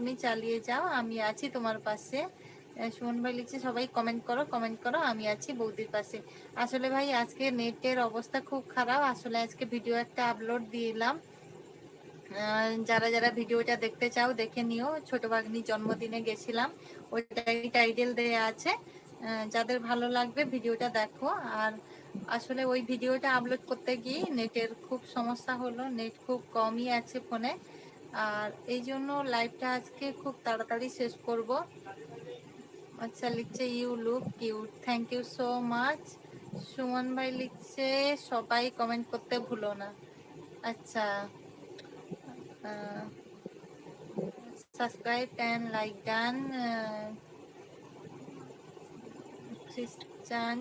তুমি চালিয়ে যাও, আমি আছি তোমার পাশে। সুমন ভাই লিখছে সবাই কমেন্ট করো, কমেন্ট করো, আমি আছি বৌদির পাশে। আসলে ভাই আজকে নেটের অবস্থা খুব খারাপ, আসলে আজকে ভিডিও একটা আপলোড দিলাম, যারা যারা ভিডিওটা দেখতে চাও দেখে নিও। ছোট ভাগ্নির জন্মদিনে গেছিলাম, ওইটাই টাইটেল দেয়া আছে, যাদের ভালো লাগবে ভিডিওটা দেখো। আর আসলে ওই ভিডিওটা আপলোড করতে গিয়ে নেটের খুব সমস্যা হলো, নেট খুব কমই আছে ফোনে, আর এই জন্য লাইভটা আজকে খুব তাড়াতাড়ি শেষ করব। আচ্ছা লিখছে you look cute, thank you so much. Suman ভাই লিখছে সবাই কমেন্ট করতে ভুলো না। আচ্ছা, সাবস্ক্রাইব অ্যান্ড লাইক ডান। খ্রিস্টান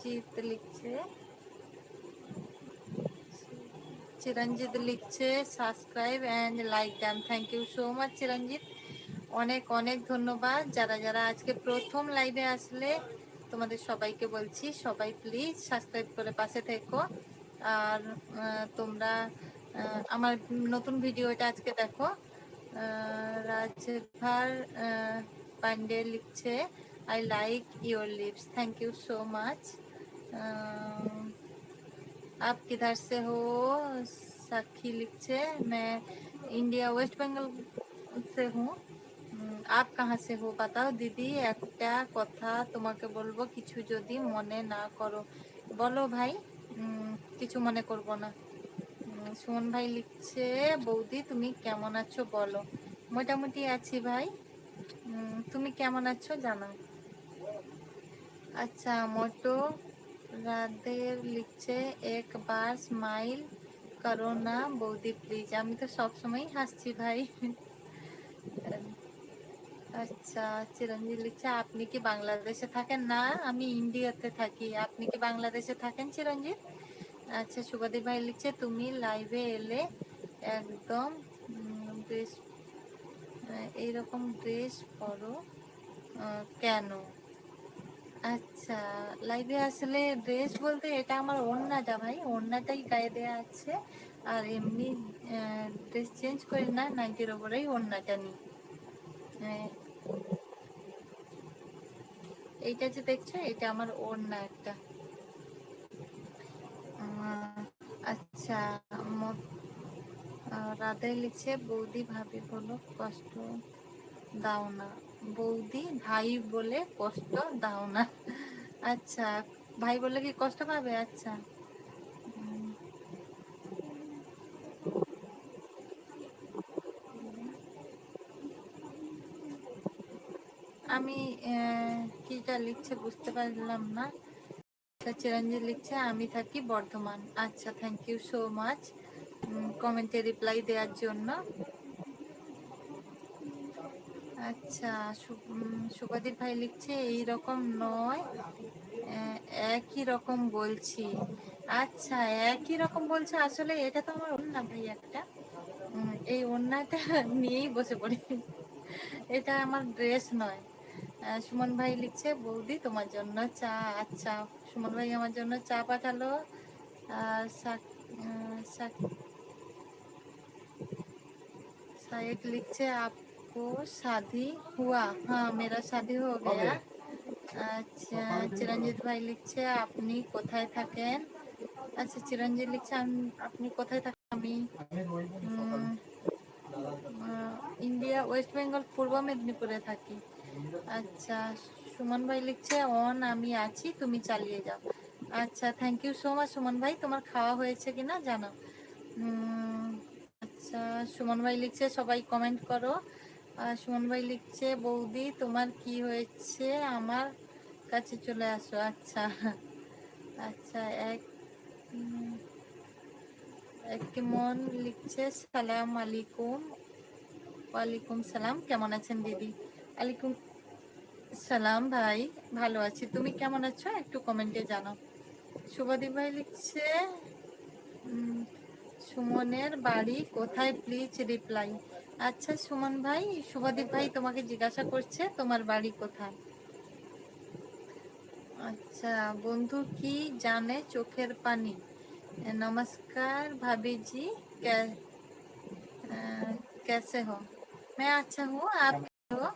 জিত লিখছে, চিরঞ্জিত লিখছে subscribe and like done, thank you so much Chiranjit, অনেক অনেক ধন্যবাদ। যারা যারা আজকে প্রথম লাইভে আসলে তোমাদের সবাইকে বলছি সবাই প্লিজ সাবস্ক্রাইব করে পাশে থেকো। আর তোমরা আমার নতুন ভিডিওটা আজকে দেখো। রাজভার পান্ডে লিখছে I like your lips, thank you so much. आप किधर से हो? साक्षी लिखছে मैं इंडिया वेस्ट बंगाल से हूँ। आप कहाँ से हो बताओ দিদি, একটা কথা তোমাকে বলবো, কিছু যদি মনে না করো। বলো ভাই, কিছু মনে করব না। সুমন ভাই লিখছে বৌদি তুমি কেমন আছো বলো। মোটামুটি আছি ভাই, তুমি কেমন আছো জানাও। আচ্ছা মোটো রাধের লিখছে একবার স্মাইল করো না বৌদি প্লিজ, আমি তো সবসময় হাসছি ভাই। আচ্ছা চিরঞ্জিত লিখছে আপনি কি বাংলাদেশে থাকেন? না, আমি ইন্ডিয়াতে থাকি। আপনি কি বাংলাদেশে থাকেন চিরঞ্জিত? আচ্ছা সুবাদী ভাই লিখছে তুমি লাইভে এলে একদম ড্রেস, এইরকম ড্রেস পরো কেন? আচ্ছা লাইভে আসলে ড্রেস বলতে এটা আমার ওড়নাটা ভাই, ওড়নাটাই গায়ে দেওয়া আছে, আর এমনি ড্রেস চেঞ্জ করি না, নাইটির ওপরেই ওড়নাটা নিই। এইটা যে দেখছো এটা আমার ওড়না একটা। আচ্ছা রাধে লিখছে বৌদি ভাবি বলো কষ্ট দাও না, বৌদি ভাই বলে কষ্ট দাও না। আচ্ছা ভাই বললে কি কষ্ট পাবে? আচ্ছা আমি কিটা লিখছে বুঝতে পারলাম না। চিরঞ্জিত লিখছে আমি থাকি বর্ধমান। আচ্ছা থ্যাংক ইউ সো মাচ কমেন্টে রিপ্লাই দেওয়ার জন্য। আচ্ছা সুবাদীপ ভাই লিখছে এই রকম নয়, একই রকম বলছি। আচ্ছা একই রকম বলছে, আসলে এটা তো আমার ওড়না ভাই একটা, এই ওড়নাটা নিয়েই বসে পড়ি, এটা আমার ড্রেস নয়। সুমন ভাই লিখছে বৌদি তোমার জন্য চা। আচ্ছা সুমন ভাই আমার জন্য চা পাঠালো। আর सायक लिखছে आपको शादी हुआ? हाँ मेरा शादी हो गया। আচ্ছা চিরঞ্জিত ভাই লিখছে আপনি কোথায় থাকেন? আচ্ছা চিরঞ্জিত লিখছে আপনি কোথায় থাকেন? আমি ইন্ডিয়া ওয়েস্ট বেঙ্গল পূর্ব মেদিনীপুরে থাকি। আচ্ছা সুমন ভাই লিখছে অন আমি আছি তুমি চালিয়ে যাও। আচ্ছা thank you so much Suman ভাই, তোমার খাওয়া হয়েছে কিনা জানো। আচ্ছা সুমন ভাই লিখছে সবাই কমেন্ট করো। সুমন ভাই লিখছে বৌদি তোমার কি হয়েছে আমার কাছে চলে আসো। আচ্ছা আচ্ছা এক মন লিখছে সালাম আলাইকুম। ওয়ালাইকুম সালাম, কেমন আছেন দিদি? আলাইকুম সালাম ভাই, ভালো আছি, তুমি কেমন আছো একটু কমেন্টে জানাও। শুভদীপ ভাই লিখছে সুমনের বাড়ি কোথায় প্লিজ রিপ্লাই। আচ্ছা সুমন ভাই, শুভদীপ ভাই তোমাকে জিজ্ঞাসা করছে তোমার বাড়ি কোথায়। আচ্ছা বন্ধু কি জানে চোখের পানি, নমস্কার ভাবি জি कैसे हो? मैं अच्छा हूँ, आप कैसे हो?